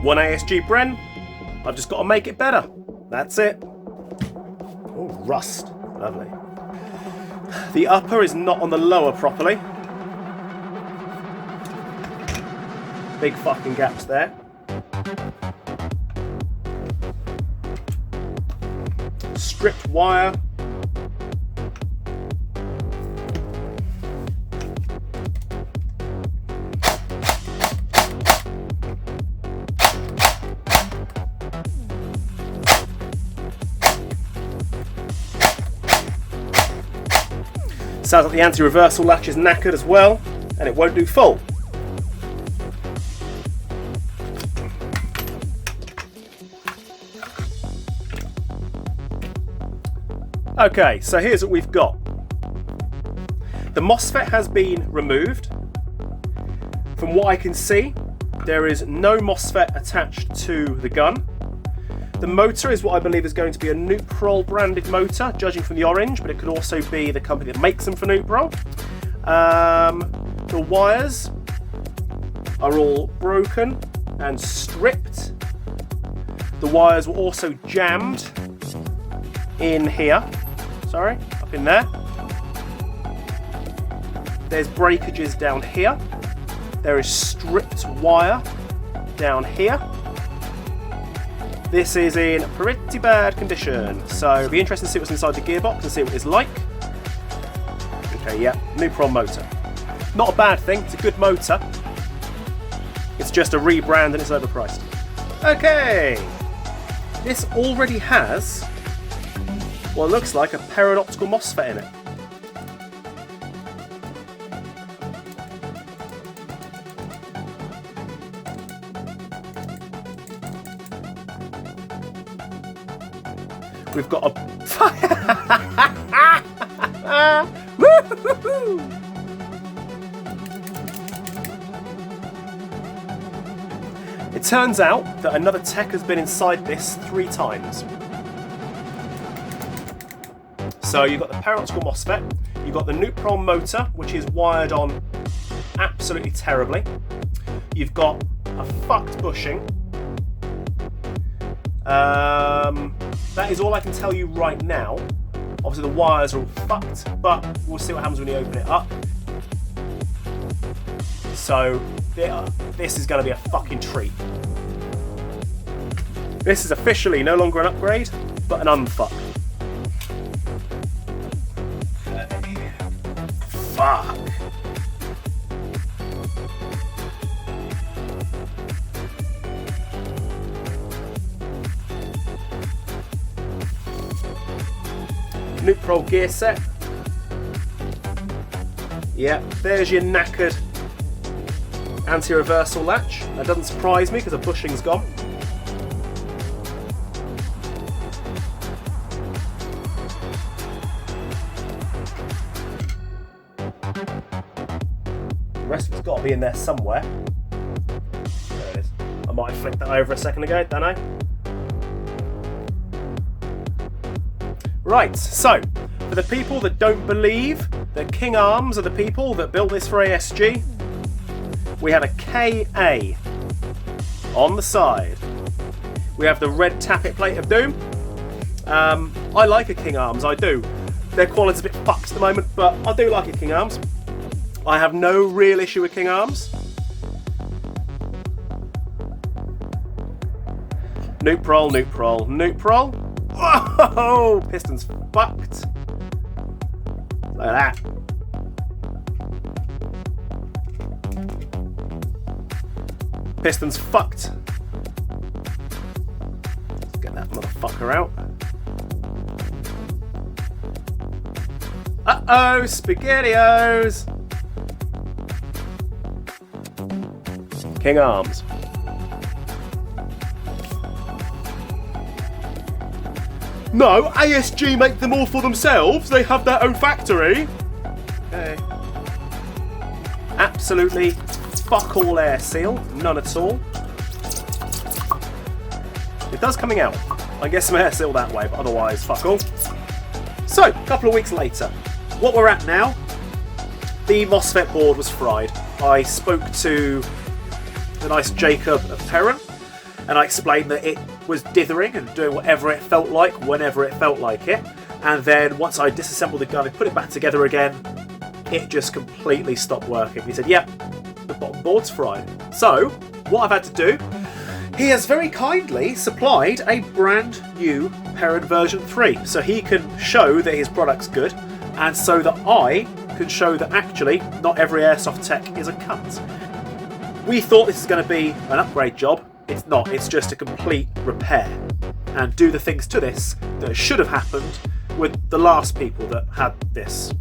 One ASG Bren. I've just got to make it better. That's it. Oh, rust. Lovely. The upper is not on the lower properly. Big fucking gaps there. Stripped wire. Sounds like the anti-reversal latch is knackered as well, and it won't do full. Okay, so here's what we've got. The Mosfet has been removed. From what I can see, there is no Mosfet attached to the gun. The motor is what I believe is going to be a Nuprol branded motor, judging from the orange, but it could also be the company that makes them for Nuprol. The wires are all broken and stripped. The wires were also jammed in here. Sorry, up in there. There's breakages down here. There is stripped wire down here. This is in pretty bad condition, so it'll be interesting to see what's inside the gearbox and see what it's like. Okay, yeah, Nuprol motor. Not a bad thing, it's a good motor. It's just a rebrand and it's overpriced. Okay, this already has what looks like a paradoxical Mosfet in it. We've got a It turns out that another tech has been inside this 3 times. So you've got the paradoxical Mosfet, you've got the Nuprol motor, which is wired on absolutely terribly. You've got a fucked bushing. That is all I can tell you right now. Obviously the wires are all fucked, but we'll see what happens when you open it up. So this is going to be a fucking treat. This is officially no longer an upgrade, but an unfuck. Fuck. Nuprol gear set. Yeah, there's your knackered anti-reversal latch. That doesn't surprise me because the bushing's gone. The rest of it's got to be in there somewhere. There it is. I might have flicked that over a second ago, don't I? Right, so, for the people that don't believe that King Arms are the people that built this for ASG, we have a KA on the side. We have the red tappet plate of doom. I like a King Arms, I do. Their quality's a bit fucked at the moment, but I do like a King Arms. I have no real issue with King Arms. Nuprol, Nuprol, Nuprol. Whoa! Piston's fucked. Look at that. Piston's fucked. Let's get that motherfucker out. Uh-oh, SpaghettiOs! King Arms. No, ASG make them all for themselves. They have their own factory. Okay. Absolutely fuck all air seal. None at all. It does coming out. I get some air seal that way, but otherwise fuck all. So, a couple of weeks later. What we're at now, the Mosfet board was fried. I spoke to the nice Jacob of Perrin, and I explained that it was dithering and doing whatever it felt like, whenever it felt like it. And then once I disassembled the gun and put it back together again, it just completely stopped working. He said, yep, the bottom board's fried. So, what I've had to do, he has very kindly supplied a brand new Perrin version 3. So he can show that his product's good, and so that I can show that actually not every airsoft tech is a cunt. We thought this is going to be an upgrade job. It's not, it's just a complete repair. And do the things to this that should have happened with the last people that had this.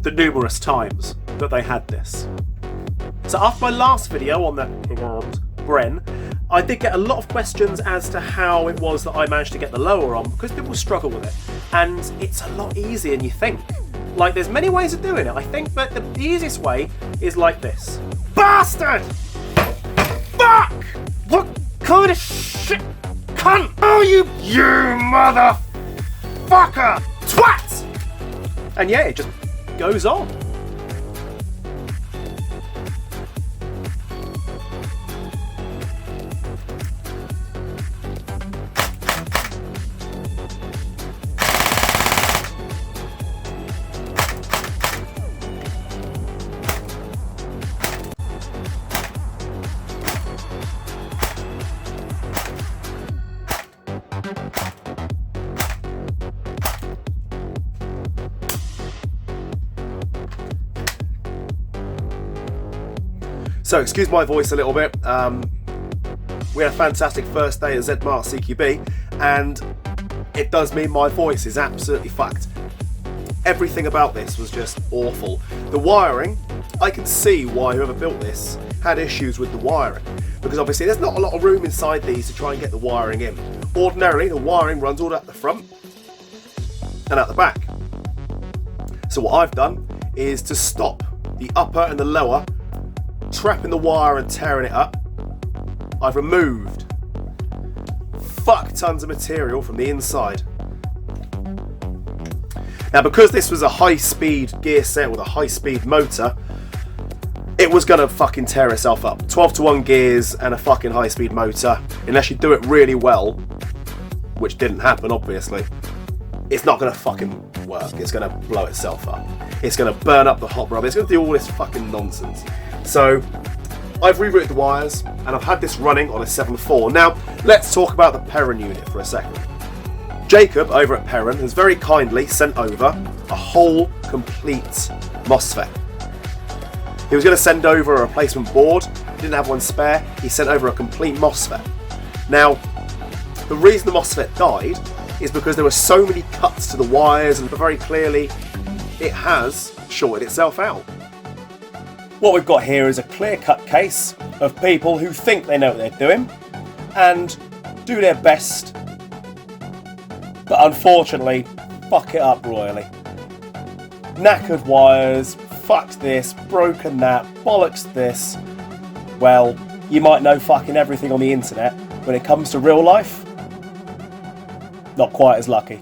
The numerous times that they had this. So after my last video on the Bren, I did get a lot of questions as to how it was that I managed to get the lower on, because people struggle with it. And it's a lot easier than you think. Like, there's many ways of doing it. I think that the easiest way is like this. Bastard! Fuck! What kind of shit cunt are you motherfucker! Twat! And yeah, it just goes on. So, excuse my voice a little bit. We had a fantastic first day at ZMart CQB, and it does mean my voice is absolutely fucked. Everything about this was just awful. The wiring, I can see why whoever built this had issues with the wiring, because obviously there's not a lot of room inside these to try and get the wiring in. Ordinarily, the wiring runs all out the front and out the back. So what I've done is to stop the upper and the lower trapping the wire and tearing it up, I've removed fuck tons of material from the inside. Now, because this was a high-speed gear set with a high-speed motor, it was gonna fucking tear itself up. 12-to-1 gears and a fucking high-speed motor, unless you do it really well, which didn't happen obviously, it's not gonna fucking work. It's gonna blow itself up. It's gonna burn up the hot rod. It's gonna do all this fucking nonsense. So I've rerouted the wires and I've had this running on a 7.4. Now let's talk about the Perrin unit for a second. Jacob over at Perrin has very kindly sent over a whole complete Mosfet. He was going to send over a replacement board, didn't have one spare, he sent over a complete Mosfet. Now, the reason the Mosfet died is because there were so many cuts to the wires, and very clearly it has shorted itself out. What we've got here is a clear-cut case of people who think they know what they're doing and do their best, but unfortunately fuck it up royally. Knackered wires, fucked this, broken that, bollocks this. Well, you might know fucking everything on the internet. When it comes to real life, not quite as lucky.